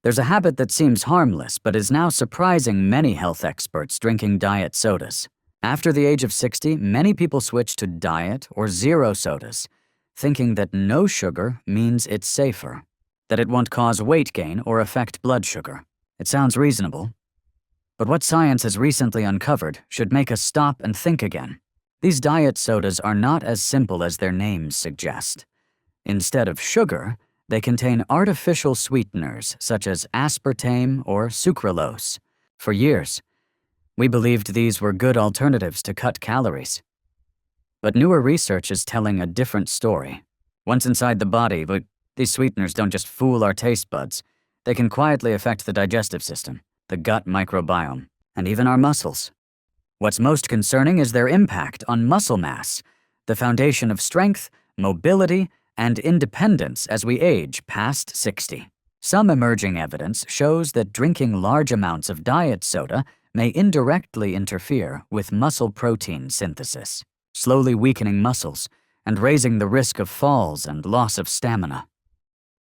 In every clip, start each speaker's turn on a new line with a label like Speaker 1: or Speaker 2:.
Speaker 1: There's a habit that seems harmless but is now surprising many health experts drinking diet sodas. After the age of 60, many people switch to diet or zero sodas, thinking that no sugar means it's safer, that it won't cause weight gain or affect blood sugar. It sounds reasonable. But what science has recently uncovered should make us stop and think again. These diet sodas are not as simple as their names suggest. Instead of sugar, they contain artificial sweeteners such as aspartame or sucralose. For years, we believed these were good alternatives to cut calories. But newer research is telling a different story. Once inside the body, these sweeteners don't just fool our taste buds. They can quietly affect the digestive system, the gut microbiome, and even our muscles. What's most concerning is their impact on muscle mass, the foundation of strength, mobility, and independence as we age past 60. Some emerging evidence shows that drinking large amounts of diet soda may indirectly interfere with muscle protein synthesis, slowly weakening muscles and raising the risk of falls and loss of stamina.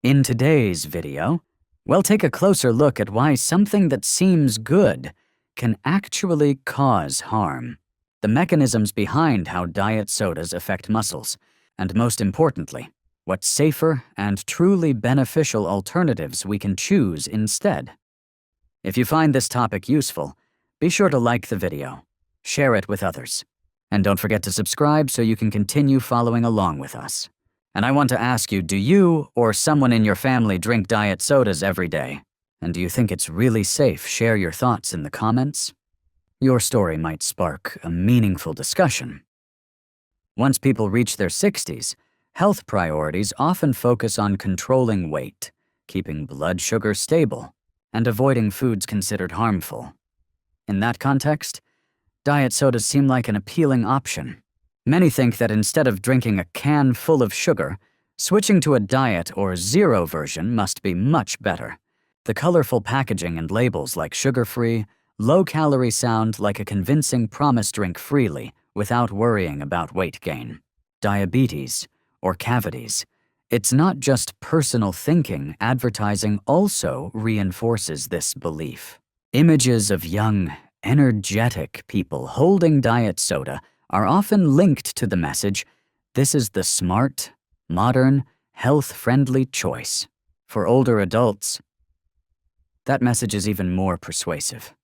Speaker 1: In today's video, we'll take a closer look at why something that seems good can actually cause harm, the mechanisms behind how diet sodas affect muscles, and most importantly, what safer and truly beneficial alternatives we can choose instead. If you find this topic useful, be sure to like the video, share it with others, and don't forget to subscribe so you can continue following along with us. And I want to ask you, do you or someone in your family drink diet sodas every day? And do you think it's really safe? Share your thoughts in the comments. Your story might spark a meaningful discussion. Once people reach their 60s, health priorities often focus on controlling weight, keeping blood sugar stable, and avoiding foods considered harmful. In that context, diet sodas seem like an appealing option. Many think that instead of drinking a can full of sugar, switching to a diet or zero version must be much better. The colorful packaging and labels like sugar-free, low-calorie sound like a convincing promise: drink freely without worrying about weight gain. Diabetes, or cavities. It's not just personal thinking, advertising also reinforces this belief. Images of young, energetic people holding diet soda are often linked to the message, this is the smart, modern, health-friendly choice. For older adults, that message is even more persuasive.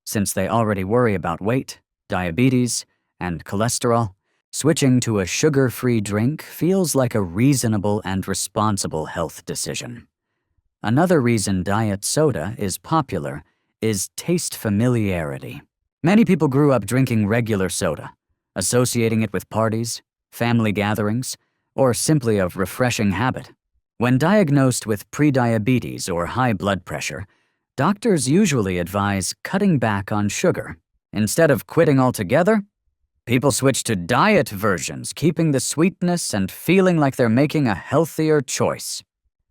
Speaker 1: Since they already worry about weight, diabetes, and cholesterol, switching to a sugar-free drink feels like a reasonable and responsible health decision. Another reason diet soda is popular is taste familiarity. Many people grew up drinking regular soda, associating it with parties, family gatherings, or simply a refreshing habit. When diagnosed with prediabetes or high blood pressure, doctors usually advise cutting back on sugar. Instead of quitting altogether, people switch to diet versions, keeping the sweetness and feeling like they're making a healthier choice.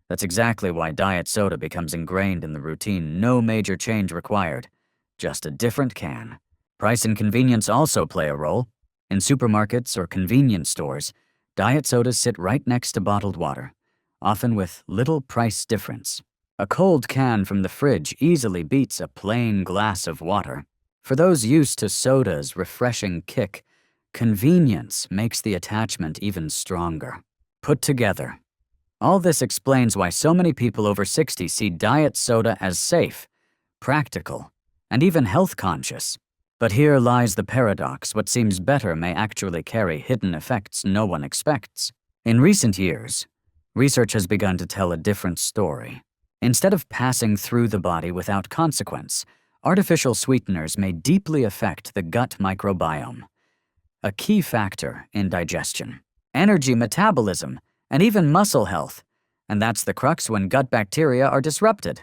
Speaker 1: That's exactly why diet soda becomes ingrained in the routine. No major change required, just a different can. Price and convenience also play a role. In supermarkets or convenience stores, diet sodas sit right next to bottled water, often with little price difference. A cold can from the fridge easily beats a plain glass of water. For those used to soda's refreshing kick, convenience makes the attachment even stronger. Put together, all this explains why so many people over 60 see diet soda as safe, practical, and even health-conscious. But here lies the paradox: what seems better may actually carry hidden effects no one expects. In recent years, research has begun to tell a different story. Instead of passing through the body without consequence, artificial sweeteners may deeply affect the gut microbiome, a key factor in digestion, energy metabolism, and even muscle health. And that's the crux: when gut bacteria are disrupted,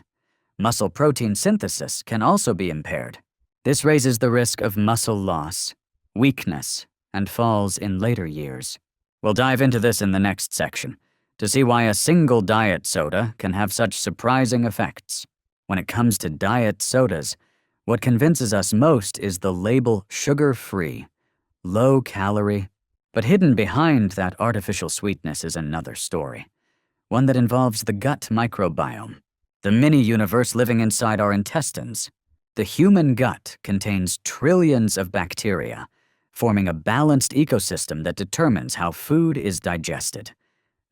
Speaker 1: muscle protein synthesis can also be impaired. This raises the risk of muscle loss, weakness, and falls in later years. We'll dive into this in the next section to see why a single diet soda can have such surprising effects. When it comes to diet sodas, what convinces us most is the label sugar-free, low-calorie, but hidden behind that artificial sweetness is another story, one that involves the gut microbiome. the mini-universe living inside our intestines. The human gut contains trillions of bacteria, forming a balanced ecosystem that determines how food is digested,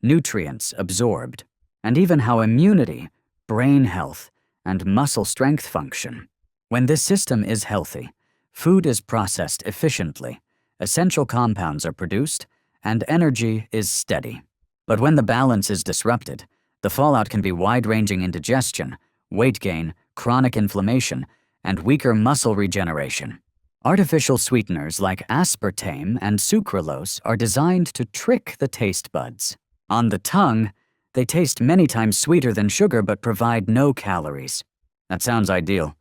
Speaker 1: nutrients absorbed, and even how immunity, brain health, and muscle strength function. When this system is healthy, food is processed efficiently, essential compounds are produced, and energy is steady. But when the balance is disrupted, the fallout can be wide-ranging indigestion, weight gain, chronic inflammation, and weaker muscle regeneration. Artificial sweeteners like aspartame and sucralose are designed to trick the taste buds. On the tongue, they taste many times sweeter than sugar but provide no calories. That sounds ideal.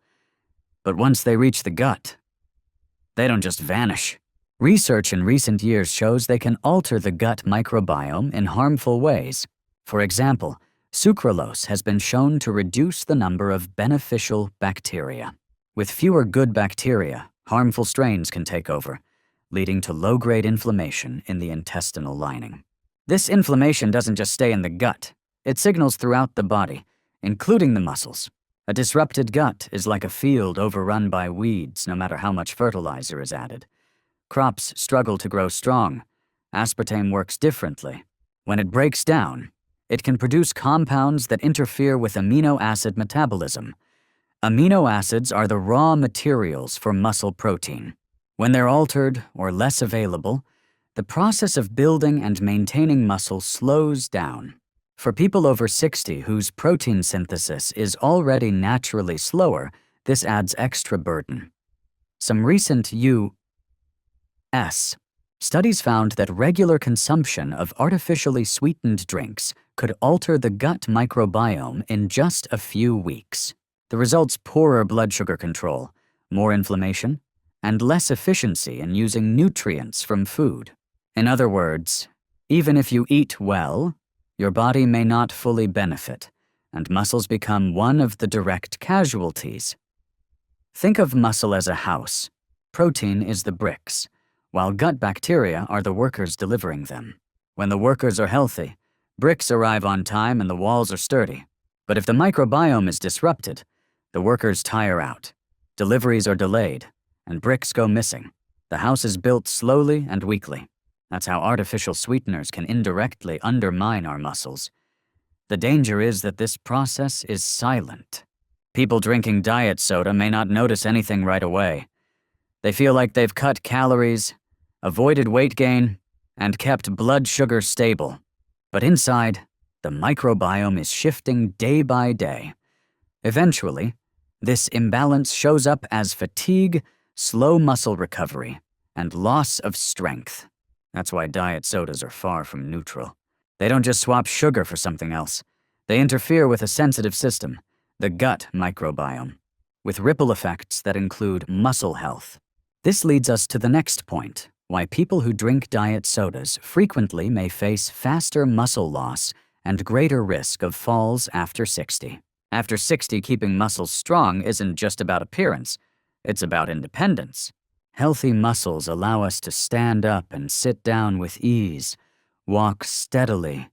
Speaker 1: But once they reach the gut, they don't just vanish. Research in recent years shows they can alter the gut microbiome in harmful ways. For example, sucralose has been shown to reduce the number of beneficial bacteria. With fewer good bacteria, harmful strains can take over, leading to low-grade inflammation in the intestinal lining. This inflammation doesn't just stay in the gut. It signals throughout the body, including the muscles. A disrupted gut is like a field overrun by weeds, no matter how much fertilizer is added. Crops struggle to grow strong. Aspartame works differently. When it breaks down, it can produce compounds that interfere with amino acid metabolism. Amino acids are the raw materials for muscle protein. When they're altered or less available, the process of building and maintaining muscle slows down. For people over 60 whose protein synthesis is already naturally slower, this adds extra burden. Some recent U.S. studies found that regular consumption of artificially sweetened drinks could alter the gut microbiome in just a few weeks. The results: poorer blood sugar control, more inflammation, and less efficiency in using nutrients from food. In other words, even if you eat well, your body may not fully benefit, and muscles become one of the direct casualties. Think of muscle as a house. Protein is the bricks, while gut bacteria are the workers delivering them. When the workers are healthy, bricks arrive on time and the walls are sturdy. But if the microbiome is disrupted, the workers tire out, deliveries are delayed, and bricks go missing. The house is built slowly and weakly. That's how artificial sweeteners can indirectly undermine our muscles. The danger is that this process is silent. People drinking diet soda may not notice anything right away. They feel like they've cut calories, avoided weight gain, and kept blood sugar stable. But inside, the microbiome is shifting day by day. Eventually, this imbalance shows up as fatigue, slow muscle recovery, and loss of strength. That's why diet sodas are far from neutral. They don't just swap sugar for something else. They interfere with a sensitive system, the gut microbiome, with ripple effects that include muscle health. This leads us to the next point: why people who drink diet sodas frequently may face faster muscle loss and greater risk of falls after 60. After 60, keeping muscles strong isn't just about appearance, it's about independence. Healthy muscles allow us to stand up and sit down with ease, walk steadily,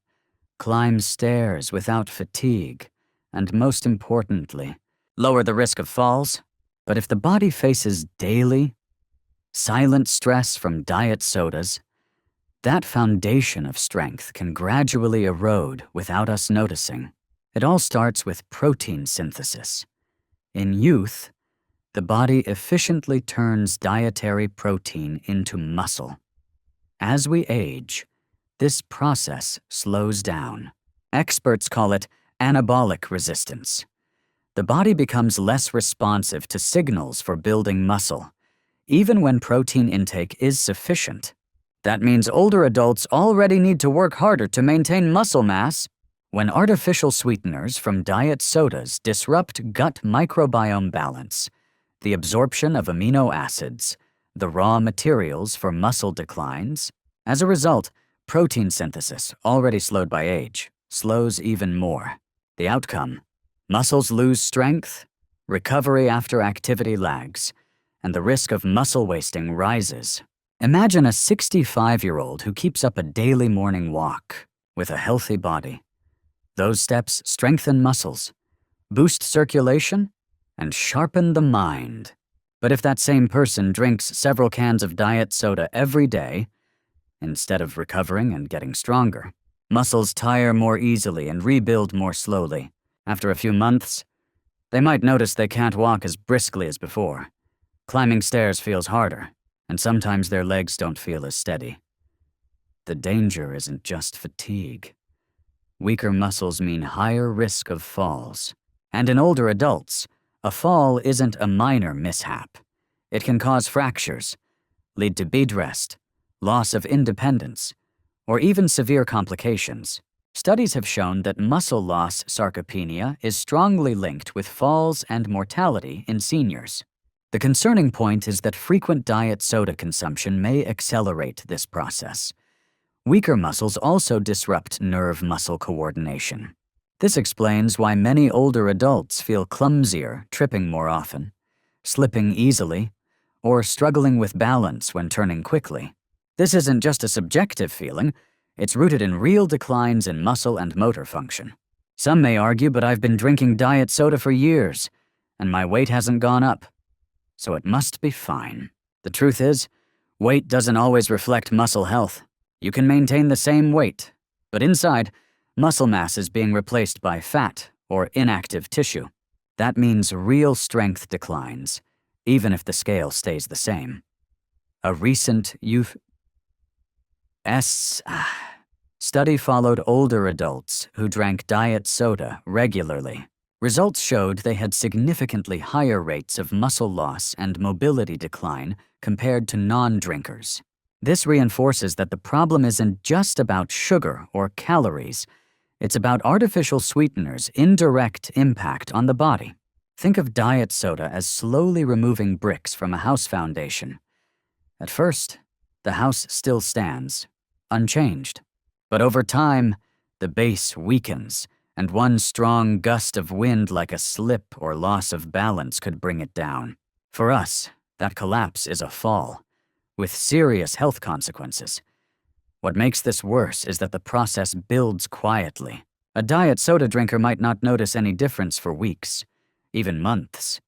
Speaker 1: climb stairs without fatigue, and most importantly, lower the risk of falls. But if the body faces daily, silent stress from diet sodas, that foundation of strength can gradually erode without us noticing. It all starts with protein synthesis. In youth, the body efficiently turns dietary protein into muscle. As we age, this process slows down. Experts call it anabolic resistance. The body becomes less responsive to signals for building muscle, even when protein intake is sufficient. That means older adults already need to work harder to maintain muscle mass. When artificial sweeteners from diet sodas disrupt gut microbiome balance, the absorption of amino acids, the raw materials for muscle declines. As a result, protein synthesis, already slowed by age, slows even more. The outcome: muscles lose strength, recovery after activity lags, and the risk of muscle wasting rises. Imagine a 65-year-old who keeps up a daily morning walk with a healthy body. Those steps strengthen muscles, boost circulation, and sharpen the mind. But if that same person drinks several cans of diet soda every day, instead of recovering and getting stronger, muscles tire more easily and rebuild more slowly. After a few months, they might notice they can't walk as briskly as before. Climbing stairs feels harder, and sometimes their legs don't feel as steady. The danger isn't just fatigue. Weaker muscles mean higher risk of falls. And in older adults, a fall isn't a minor mishap. It can cause fractures, lead to bed rest, loss of independence, or even severe complications. Studies have shown that muscle loss sarcopenia is strongly linked with falls and mortality in seniors. The concerning point is that frequent diet soda consumption may accelerate this process. Weaker muscles also disrupt nerve-muscle coordination. This explains why many older adults feel clumsier, tripping more often, slipping easily, or struggling with balance when turning quickly. This isn't just a subjective feeling, it's rooted in real declines in muscle and motor function. Some may argue, but I've been drinking diet soda for years, and my weight hasn't gone up, so it must be fine. The truth is, weight doesn't always reflect muscle health. You can maintain the same weight, but inside, muscle mass is being replaced by fat or inactive tissue. That means real strength declines, even if the scale stays the same. A recent study followed older adults who drank diet soda regularly. Results showed they had significantly higher rates of muscle loss and mobility decline compared to non-drinkers. This reinforces that the problem isn't just about sugar or calories. It's about artificial sweeteners' indirect impact on the body. Think of diet soda as slowly removing bricks from a house foundation. At first, the house still stands, unchanged. But over time, the base weakens, and one strong gust of wind like a slip or loss of balance could bring it down. For us, that collapse is a fall, with serious health consequences. What makes this worse is that the process builds quietly. A diet soda drinker might not notice any difference for weeks, even months.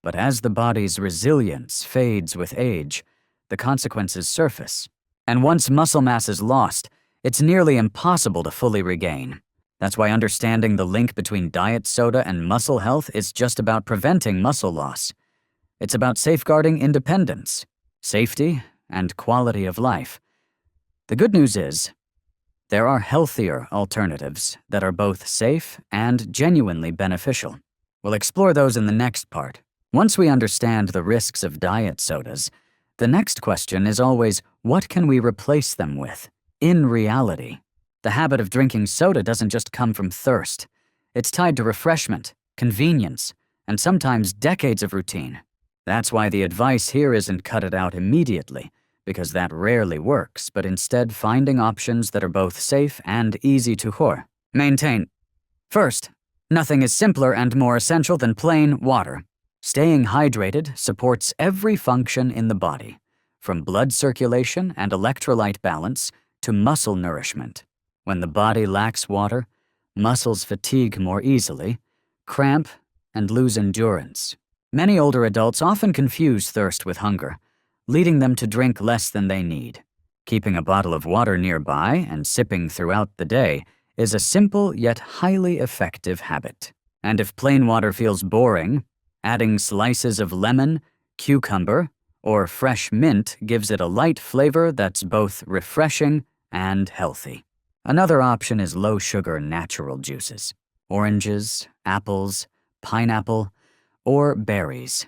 Speaker 1: But as the body's resilience fades with age, the consequences surface. And once muscle mass is lost, it's nearly impossible to fully regain. That's why understanding the link between diet soda and muscle health is just about preventing muscle loss. It's about safeguarding independence, safety, and quality of life. The good news is, there are healthier alternatives that are both safe and genuinely beneficial. We'll explore those in the next part. Once we understand the risks of diet sodas, the next question is always, what can we replace them with? In reality, the habit of drinking soda doesn't just come from thirst. It's tied to refreshment, convenience, and sometimes decades of routine. That's why the advice here isn't cut it out immediately, because that rarely works, but instead finding options that are both safe and easy to maintain. First, nothing is simpler and more essential than plain water. Staying hydrated supports every function in the body, from blood circulation and electrolyte balance to muscle nourishment. When the body lacks water, muscles fatigue more easily, cramp, and lose endurance. Many older adults often confuse thirst with hunger, leading them to drink less than they need. Keeping a bottle of water nearby and sipping throughout the day is a simple yet highly effective habit. And if plain water feels boring, adding slices of lemon, cucumber, or fresh mint gives it a light flavor that's both refreshing and healthy. Another option is low-sugar natural juices. Oranges, apples, pineapple, or berries,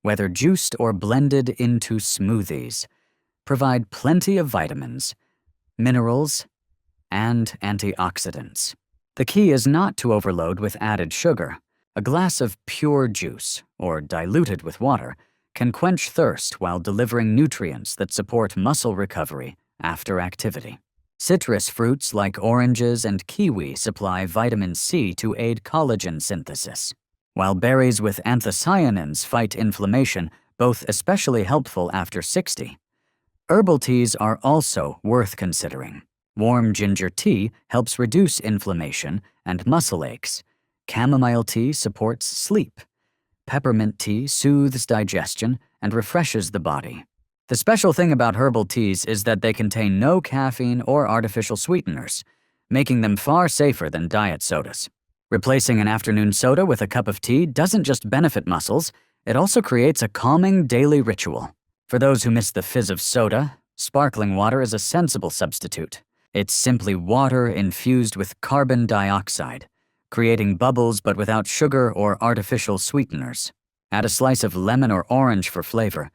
Speaker 1: whether juiced or blended into smoothies, provide plenty of vitamins, minerals, and antioxidants. The key is not to overload with added sugar. A glass of pure juice, or diluted with water, can quench thirst while delivering nutrients that support muscle recovery after activity. Citrus fruits like oranges and kiwi supply vitamin C to aid collagen synthesis, while berries with anthocyanins fight inflammation, both especially helpful after 60. Herbal teas are also worth considering. Warm ginger tea helps reduce inflammation and muscle aches, Chamomile tea supports sleep. Peppermint tea soothes digestion and refreshes the body. The special thing about herbal teas is that they contain no caffeine or artificial sweeteners, making them far safer than diet sodas. Replacing an afternoon soda with a cup of tea doesn't just benefit muscles, it also creates a calming daily ritual. For those who miss the fizz of soda, sparkling water is a sensible substitute. It's simply water infused with carbon dioxide, creating bubbles but without sugar or artificial sweeteners. Add a slice of lemon or orange for flavor,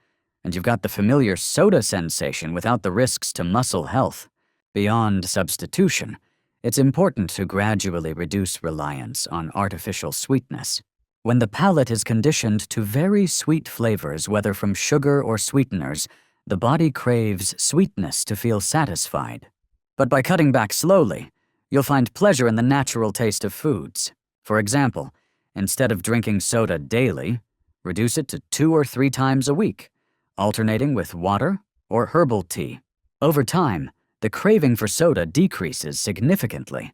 Speaker 1: and you've got the familiar soda sensation without the risks to muscle health. Beyond substitution, it's important to gradually reduce reliance on artificial sweetness. When the palate is conditioned to very sweet flavors, whether from sugar or sweeteners, the body craves sweetness to feel satisfied. But by cutting back slowly, you'll find pleasure in the natural taste of foods. For example, instead of drinking soda daily, reduce it to 2 or 3 times a week, alternating with water or herbal tea. Over time, the craving for soda decreases significantly.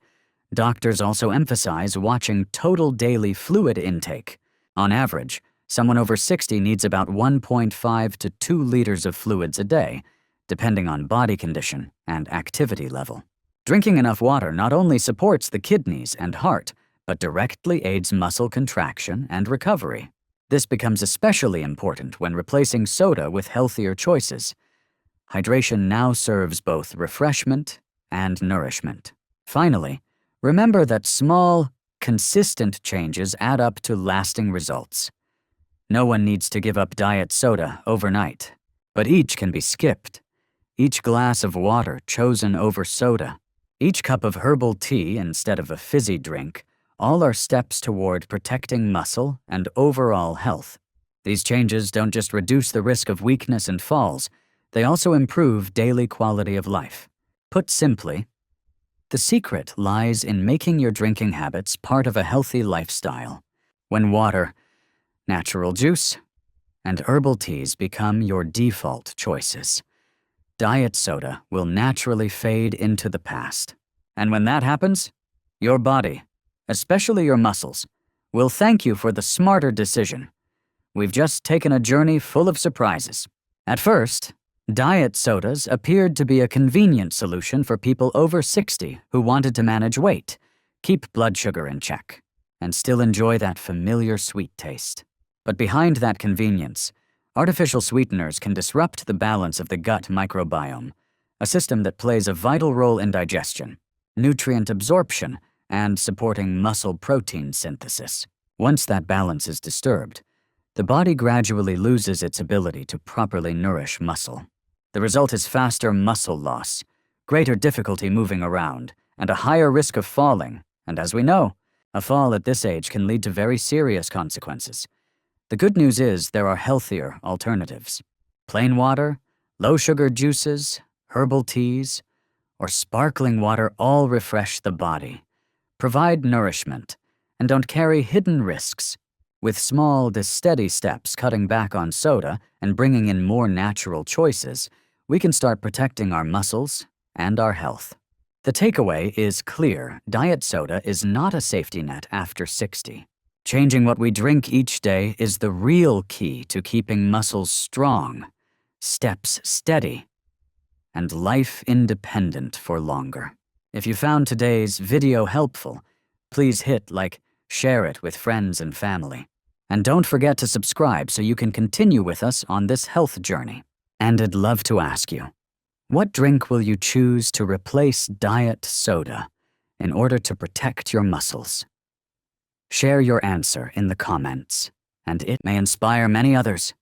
Speaker 1: Doctors also emphasize watching total daily fluid intake. On average, someone over 60 needs about 1.5 to 2 liters of fluids a day, depending on body condition and activity level. Drinking enough water not only supports the kidneys and heart, but directly aids muscle contraction and recovery. This becomes especially important when replacing soda with healthier choices. Hydration now serves both refreshment and nourishment. Finally, remember that small, consistent changes add up to lasting results. No one needs to give up diet soda overnight, but each can be skipped. Each glass of water chosen over soda, each cup of herbal tea instead of a fizzy drink, all are steps toward protecting muscle and overall health. These changes don't just reduce the risk of weakness and falls, they also improve daily quality of life. Put simply, the secret lies in making your drinking habits part of a healthy lifestyle. When water, natural juice, and herbal teas become your default choices, diet soda will naturally fade into the past. And when that happens, your body, especially your muscles, will thank you for the smarter decision. We've just taken a journey full of surprises. At first, diet sodas appeared to be a convenient solution for people over 60 who wanted to manage weight, keep blood sugar in check, and still enjoy that familiar sweet taste. But behind that convenience, artificial sweeteners can disrupt the balance of the gut microbiome, a system that plays a vital role in digestion, nutrient absorption, and supporting muscle protein synthesis. Once that balance is disturbed, the body gradually loses its ability to properly nourish muscle. The result is faster muscle loss, greater difficulty moving around, and a higher risk of falling. And as we know, a fall at this age can lead to very serious consequences. The good news is there are healthier alternatives. Plain water, low-sugar juices, herbal teas, or sparkling water all refresh the body, provide nourishment, and don't carry hidden risks. With small to steady steps cutting back on soda and bringing in more natural choices, we can start protecting our muscles and our health. The takeaway is clear: diet soda is not a safety net after 60. Changing what we drink each day is the real key to keeping muscles strong, steps steady, and life independent for longer. If you found today's video helpful, please hit like, share it with friends and family. And don't forget to subscribe so you can continue with us on this health journey. And I'd love to ask you, what drink will you choose to replace diet soda in order to protect your muscles? Share your answer in the comments, and it may inspire many others.